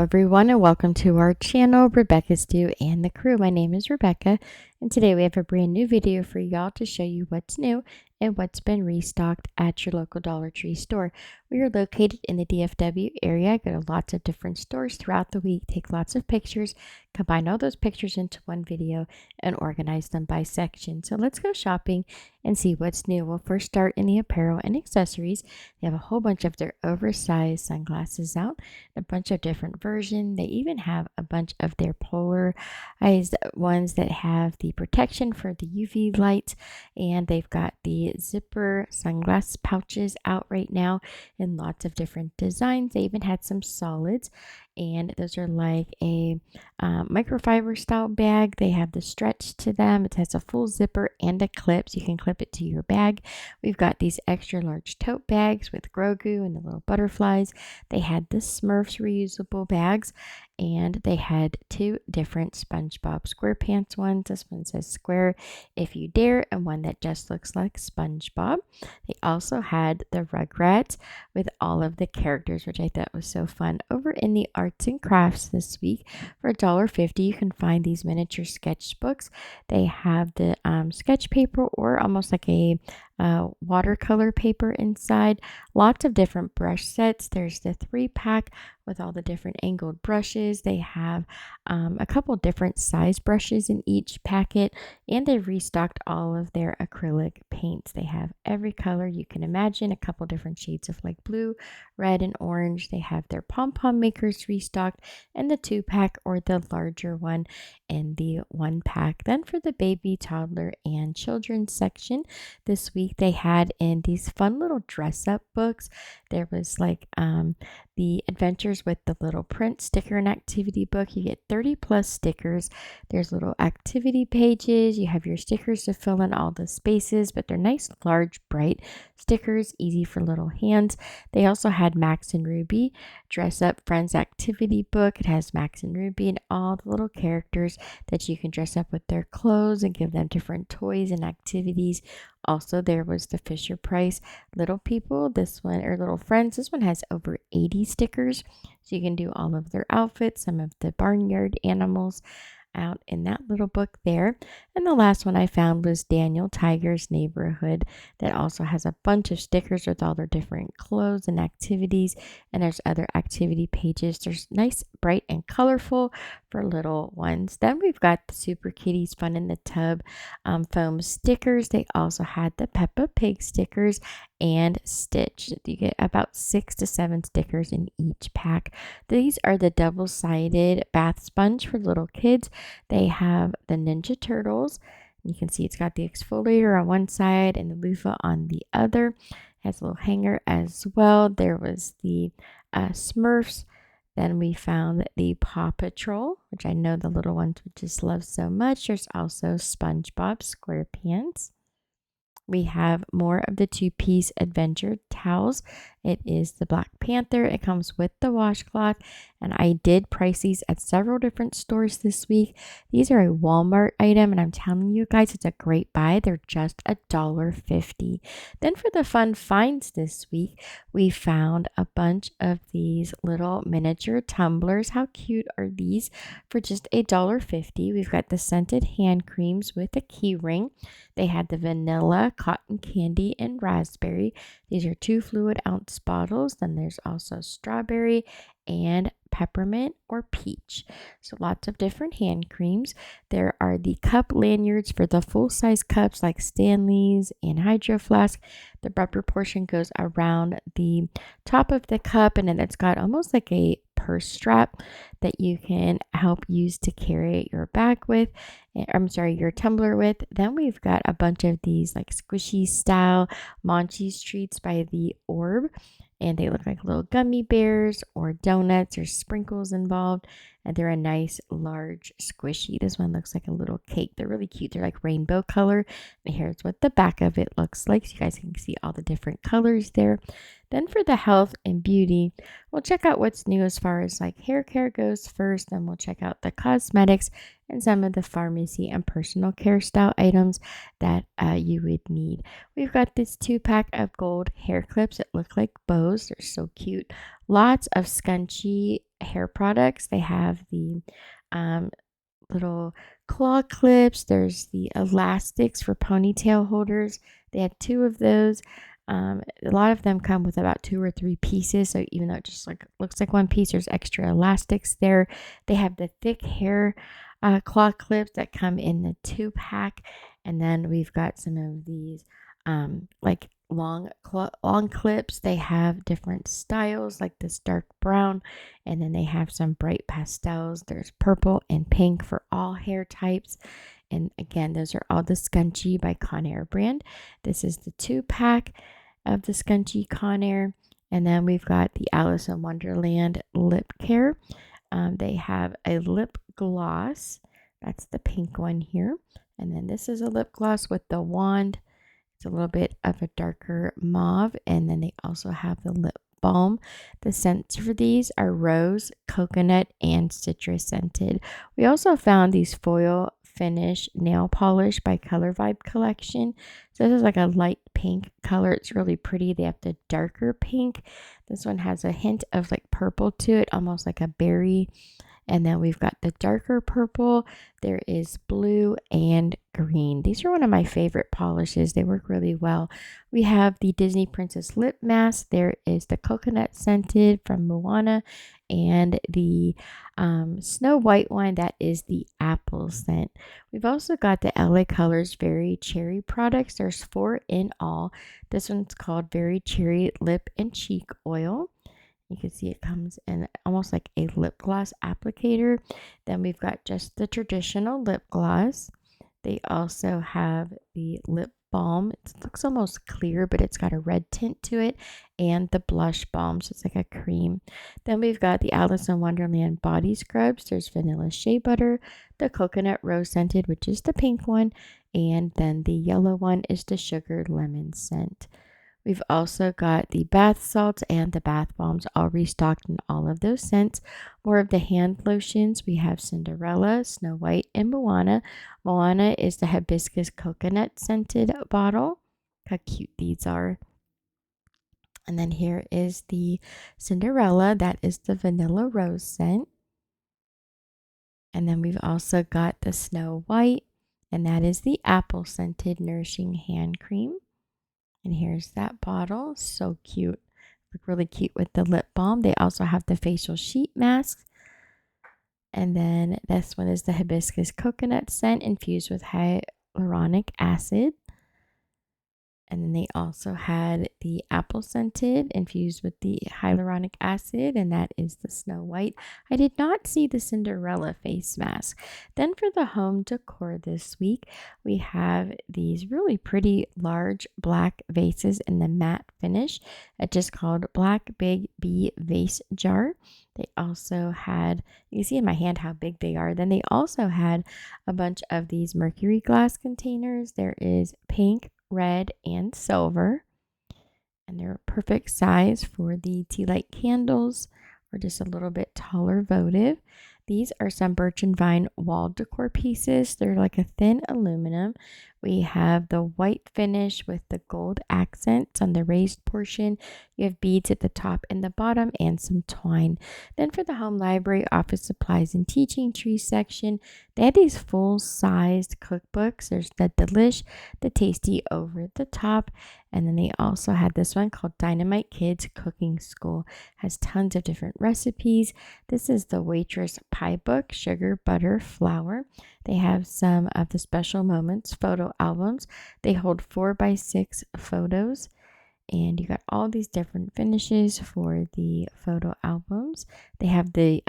everyone, and welcome to our channel, Rebecca's Do and the Crew. My name is Rebecca, and today we have a brand new video for y'all to show you what's new and what's been restocked at your local Dollar Tree store. We are located in the DFW area. Go to lots of different stores throughout the week, take lots of pictures, combine all those pictures into one video, and organize them by section. So let's go shopping and see what's new. We'll first start in the apparel and accessories. They have a whole bunch of their oversized sunglasses out, a bunch of different versions. They even have a bunch of their polarized ones that have the protection for the UV light, and they've got the zipper sunglass pouches out right now in lots of different designs. They even had some solids, and those are like a microfiber style bag. They have the stretch to them. It has a full zipper and a clip, so you can clip it to your bag. We've got these extra large tote bags with Grogu and the little butterflies. They had the Smurfs reusable bags, and they had two different SpongeBob SquarePants ones. This one says Square If You Dare, and one that just looks like SpongeBob. They also had the Rugrats with all of the characters, which I thought was so fun. Over in the arts and crafts this week, for $1.50, you can find these miniature sketchbooks. They have the sketch paper, or almost like a watercolor paper inside. Lots of different brush sets. There's the 3-pack with all the different angled brushes. They have a couple different size brushes in each packet, and they've restocked all of their acrylic paints. They have every color you can imagine, a couple different shades of like blue, red, and orange. They have their pom-pom makers restocked, and the 2-pack or the larger one in the 1-pack. Then for the baby, toddler, and children's section this week, they had in these fun little dress-up books. There was like the Adventures with the Little Prince sticker and activity book. You get 30 plus stickers. There's little activity pages. You have your stickers to fill in all the spaces, but they're nice, large, bright stickers, easy for little hands. They also had Max and Ruby Dress Up Friends activity book. It has Max and Ruby and all the little characters that you can dress up with their clothes and give them different toys and activities. Also, there was the Fisher Price Little People, this one, or Little Friends. This one has over 80 stickers, so you can do all of their outfits, some of the barnyard animals out in that little book there. And the last one I found was Daniel Tiger's Neighborhood, that also has a bunch of stickers with all their different clothes and activities, and there's other activity pages. There's nice, bright, and colorful for little ones. Then we've got the Super Kitties Fun in the Tub foam stickers. They also had the Peppa Pig stickers and Stitch. You get about 6 to 7 stickers in each pack. These are the double-sided bath sponge for little kids. They have the Ninja Turtles. You can see it's got the exfoliator on one side and the loofah on the other. It has a little hanger as well. There was the Smurfs. Then we found the Paw Patrol, which I know the little ones would just love so much. There's also SpongeBob SquarePants. We have more of the 2-piece adventure towels. It is the Black Panther. It comes with the washcloth, and I did price these at several different stores this week. These are a Walmart item, and I'm telling you guys, it's a great buy. They're just $1.50. Then for the fun finds this week, we found a bunch of these little miniature tumblers. How cute are these? For just $1.50. We've got the scented hand creams with a key ring. They had the vanilla, cotton candy, and raspberry. These are 2 fluid ounce bottles. Then there's also strawberry and peppermint or peach. So lots of different hand creams. There are the cup lanyards for the full-size cups like Stanley's and Hydro Flask. The rubber portion goes around the top of the cup, and then it's got almost like a purse strap that you can help use to carry your bag with. Your tumbler with. Then we've got a bunch of these like squishy style Monche's treats by the Orb, and they look like little gummy bears or donuts or sprinkles involved, and they're a nice large squishy. This one looks like a little cake. They're really cute. They're like rainbow color, and here's what the back of it looks like, so you guys can see all the different colors there. Then for the health and beauty, we'll check out what's new as far as like hair care goes first. Then we'll check out the cosmetics, and some of the pharmacy and personal care style items that you would need. We've got this 2-pack of gold hair clips that look like bows. They're so cute. Lots of scrunchy hair products. They have the um, little claw clips. There's the elastics for ponytail holders. They have 2 of those. A lot of them come with about 2 or 3 pieces. So even though it just looks like one piece, there's extra elastics there. They have the thick hair claw clips that come in the 2-pack. And then we've got some of these like long clips. They have different styles like this dark brown, and then they have some bright pastels. There's purple and pink for all hair types. And again, those are all the Scunchie by Conair brand. This is the 2-pack of the Scunchie Conair. And then we've got the Alice in Wonderland lip care. They have a lip gloss. That's the pink one here. And then this is a lip gloss with the wand. It's a little bit of a darker mauve. And then they also have the lip balm. The scents for these are rose, coconut, and citrus scented. We also found these foil finish nail polish by Color Vibe collection. So this is like a light pink color. It's really pretty. They have the darker pink. This one has a hint of like purple to it, almost like a berry. And then we've got the darker purple. There is blue and green. These are one of my favorite polishes. They work really well. We have the Disney Princess Lip Mask. There is the coconut scented from Moana, and the Snow White one, that is the apple scent. We've also got the LA Colors Very Cherry products. There's 4 in all. This one's called Very Cherry Lip and Cheek Oil. You can see it comes in almost like a lip gloss applicator. Then we've got just the traditional lip gloss. They also have the lip balm. It looks almost clear, but it's got a red tint to it. And the blush balm, so it's like a cream. Then we've got the Alice in Wonderland body scrubs. There's vanilla shea butter, the coconut rose scented, which is the pink one. And then the yellow one is the sugar lemon scent. We've also got the bath salts and the bath bombs all restocked in all of those scents. More of the hand lotions. We have Cinderella, Snow White, and Moana. Moana is the hibiscus coconut scented bottle. How cute these are. And then here is the Cinderella. That is the vanilla rose scent. And then we've also got the Snow White, and that is the apple scented nourishing hand cream. And here's that bottle. So cute. Look really cute with the lip balm. They also have the facial sheet masks. And then this one is the hibiscus coconut scent infused with hyaluronic acid. And then they also had the apple scented infused with the hyaluronic acid, and that is the Snow White. I did not see the Cinderella face mask. Then for the home decor this week, we have these really pretty large black vases in the matte finish. It's just called Black Big Bee Vase Jar. They also had, you can see in my hand how big they are. Then they also had a bunch of these mercury glass containers. There is pink, red, and silver, and they're a perfect size for the tea light candles, or just a little bit taller votive. These are some birch and vine wall decor pieces. They're like a thin aluminum. We have the white finish with the gold accents on the raised portion. You have beads at the top and the bottom, and some twine. Then for the home library, office supplies, and teaching tree section, they had these full-sized cookbooks. There's the Delish, the Tasty over the top, and then they also had this one called Dynamite Kids Cooking School. Has tons of different recipes. This is the Waitress Pie Book, Sugar, Butter, Flour. They have some of the special moments photo albums. They hold 4x6 photos, and you got all these different finishes for the photo albums. They have the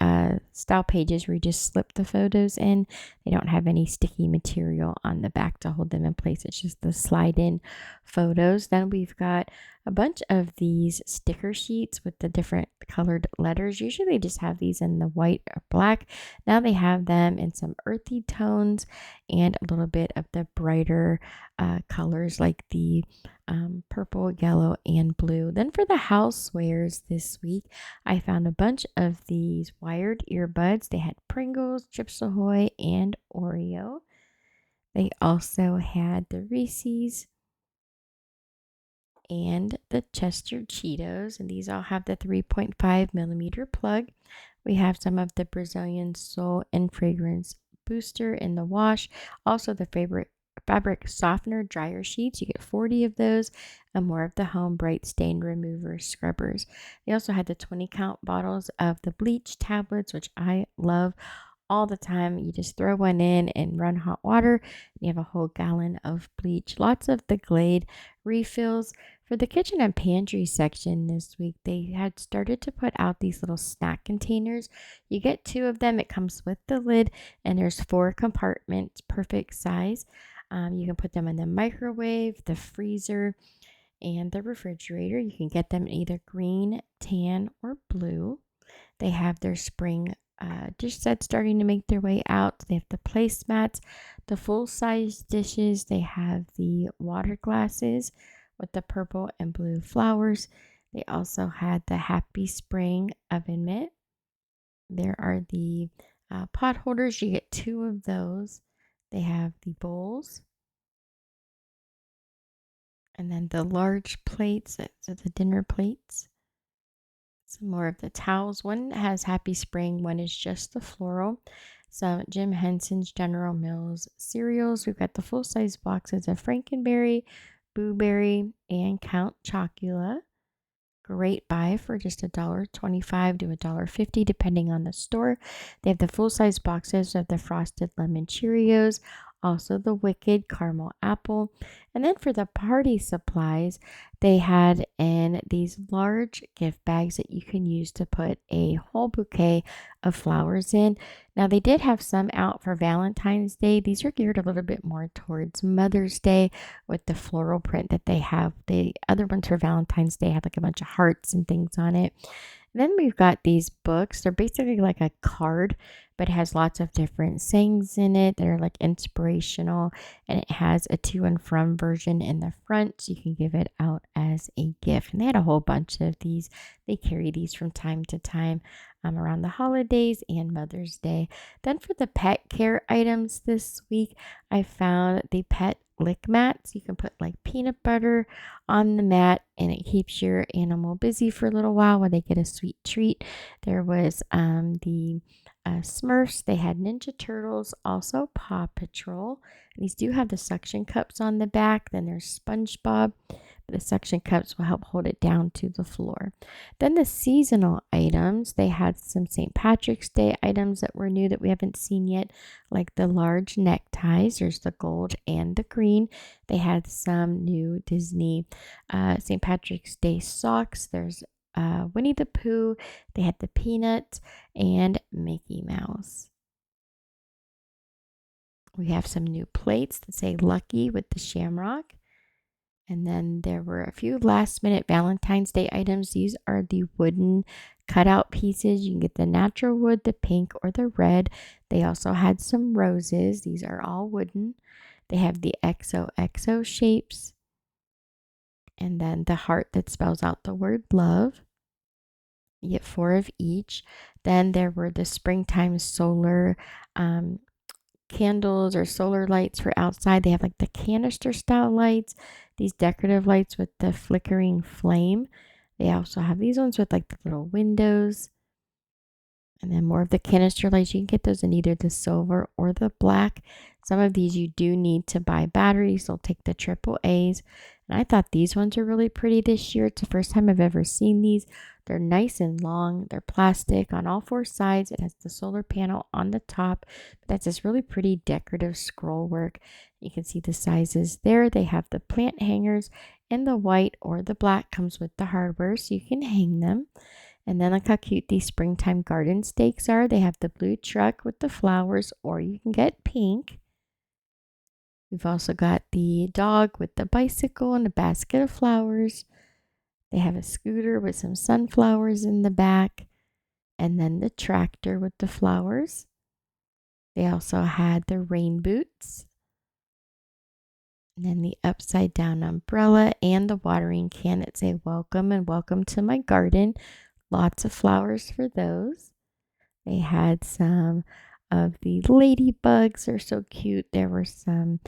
style pages where you just slip the photos in. They don't have any sticky material on the back to hold them in place. It's just the slide in photos. Then we've got a bunch of these sticker sheets with the different colored letters. Usually they just have these in the white or black. Now they have them in some earthy tones and a little bit of the brighter colors like the purple, yellow, and blue. Then for the housewares this week, I found a bunch of these wired earbuds. They had Pringles, Chips Ahoy, and Oreo. They also had the Reese's and the Chester Cheetos, and these all have the 3.5 millimeter plug. We have some of the Brazilian Soul and Fragrance Booster in the wash, also the fabric softener dryer sheets. You get 40 of those, and more of the Home Bright Stain Remover scrubbers. They also had the 20 count bottles of the bleach tablets, which I love all the time. You just throw one in and run hot water, and you have a whole gallon of bleach. Lots of the Glade refills. For the kitchen and pantry section this week, they had started to put out these little snack containers. You get 2 of them. It comes with the lid, and there's 4 compartments, perfect size. You can put them in the microwave, the freezer, and the refrigerator. You can get them in either green, tan, or blue. They have their spring dish sets starting to make their way out. They have the placemats, the full-size dishes. They have the water glasses with the purple and blue flowers. They also had the Happy Spring oven mitt. There are the pot holders. You get 2 of those. They have the bowls. And then the large plates, so the dinner plates. Some more of the towels. One has Happy Spring, one is just the floral. Some Jim Henson's General Mills cereals. We've got the full-size boxes of Frankenberry, Boo Berry, and Count Chocula. Great buy for just $1.25 to $1.50 depending on the store. They have the full-size boxes of the Frosted Lemon Cheerios, also the Wicked Caramel Apple. And then for the party supplies, they had in these large gift bags that you can use to put a whole bouquet of flowers in. Now they did have some out for Valentine's Day. These are geared a little bit more towards Mother's Day with the floral print that they have. The other ones for Valentine's Day have like a bunch of hearts and things on it. Then we've got these books. They're basically like a card, but it has lots of different sayings in it that are like inspirational, and it has a to and from version in the front, so you can give it out as a gift. And they had a whole bunch of these. They carry these from time to time around the holidays and Mother's Day. Then for the pet care items this week, I found the pet lick mats. You can put like peanut butter on the mat, and it keeps your animal busy for a little while they get a sweet treat. There was the Smurfs. They had Ninja Turtles, also Paw Patrol. These do have the suction cups on the back. Then there's SpongeBob. The suction cups will help hold it down to the floor. Then the seasonal items, they had some St. Patrick's Day items that were new that we haven't seen yet, like the large neckties. There's the gold and the green. They had some new Disney St. Patrick's Day socks. There's Winnie the Pooh. They had the Peanuts and Mickey Mouse. We have some new plates that say Lucky with the shamrock. And then there were a few last minute Valentine's Day items. These are the wooden cutout pieces. You can get the natural wood, the pink, or the red. They also had some roses. These are all wooden. They have the XOXO shapes. And then the heart that spells out the word love. You get 4 of each. Then there were the springtime solar candles or solar lights for outside. They have like the canister style lights, these decorative lights with the flickering flame. They also have these ones with like the little windows. And then more of the canister lights. You can get those in either the silver or the black. Some of these you do need to buy batteries. They'll take the triple A's. And I thought these ones are really pretty this year. It's the first time I've ever seen these. They're nice and long. They're plastic on all 4 sides. It has the solar panel on the top. That's this really pretty decorative scroll work. You can see the sizes there. They have the plant hangers, and the white or the black comes with the hardware, so you can hang them. And then look how cute these springtime garden stakes are. They have the blue truck with the flowers, or you can get pink. We've also got the dog with the bicycle and a basket of flowers. They have a scooter with some sunflowers in the back, and then the tractor with the flowers. They also had the rain boots, and then the upside down umbrella and the watering can that say welcome and welcome to my garden. Lots of flowers for those. They had some of the ladybugs, they're so cute. There were some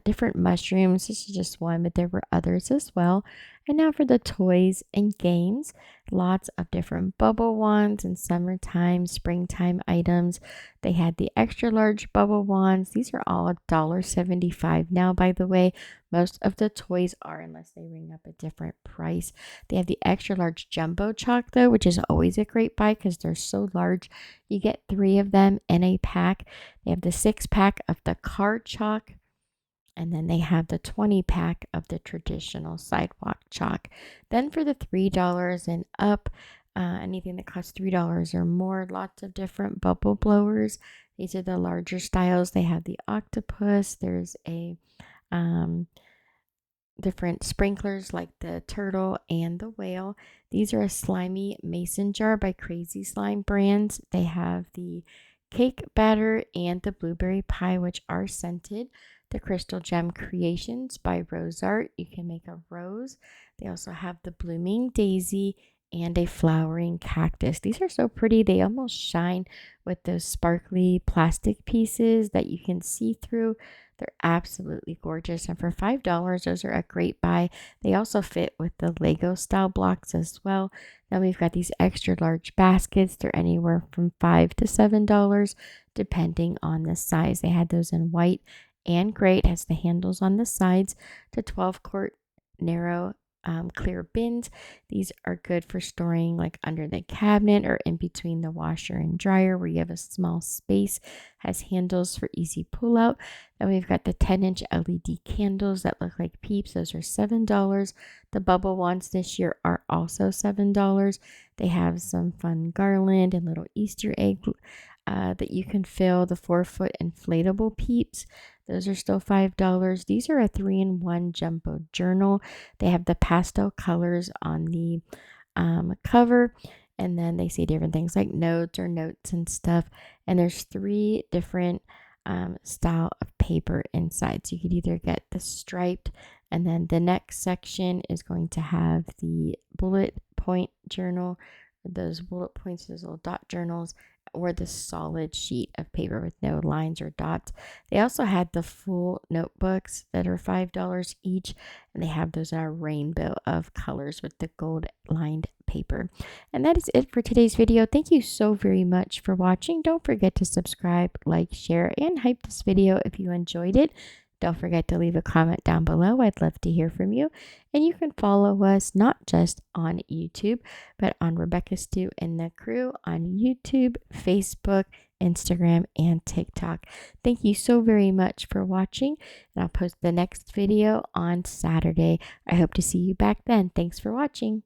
different mushrooms. This is just one, but there were others as well. And now for the toys and games, lots of different bubble wands and summertime, springtime items. They had the extra large bubble wands. These are all $1.75 now, by the way. Most of the toys are, unless they ring up a different price. They have the extra large jumbo chalk, though, which is always a great buy because they're so large. You get 3 of them in a pack. They have the 6-pack of the card chalk, and then they have the 20-pack of the traditional sidewalk chalk. Then for the $3 and up, anything that costs $3 or more, lots of different bubble blowers. These are the larger styles. They have the octopus. There's a different sprinklers like the turtle and the whale. These are a slimy mason jar by Crazy Slime Brands. They have the cake batter and the blueberry pie, which are scented. The Crystal Gem Creations by Rose Art. You can make a rose. They also have the blooming daisy and a flowering cactus. These are so pretty. They almost shine with those sparkly plastic pieces that you can see through. They're absolutely gorgeous. And for $5, those are a great buy. They also fit with the Lego style blocks as well. Then we've got these extra large baskets. They're anywhere from $5 to $7, depending on the size. They had those in white and gray. It has the handles on the sides to 12-quart narrow clear bins. These are good for storing like under the cabinet or in between the washer and dryer where you have a small space. Has handles for easy pull out. Then we've got the 10-inch LED candles that look like peeps. Those are $7. The bubble wands this year are also $7. They have some fun garland and little Easter egg that you can fill. The 4-foot inflatable peeps, those are still $5. These are a 3-in-1 jumbo journal. They have the pastel colors on the cover, and then they say different things like notes or notes and stuff. And there's 3 different style of paper inside. So you could either get the striped, and then the next section is going to have the bullet point journal, those bullet points, those little dot journals, or the solid sheet of paper with no lines or dots. They also had the full notebooks that are $5 each, and they have those in a rainbow of colors with the gold lined paper. And that is it for today's video. Thank you so very much for watching. Don't forget to subscribe, like, share, and hype this video if you enjoyed it. Don't forget to leave a comment down below. I'd love to hear from you. And you can follow us not just on YouTube, but on Rebecca Stew and the Crew on YouTube, Facebook, Instagram, and TikTok. Thank you so very much for watching. And I'll post the next video on Saturday. I hope to see you back then. Thanks for watching.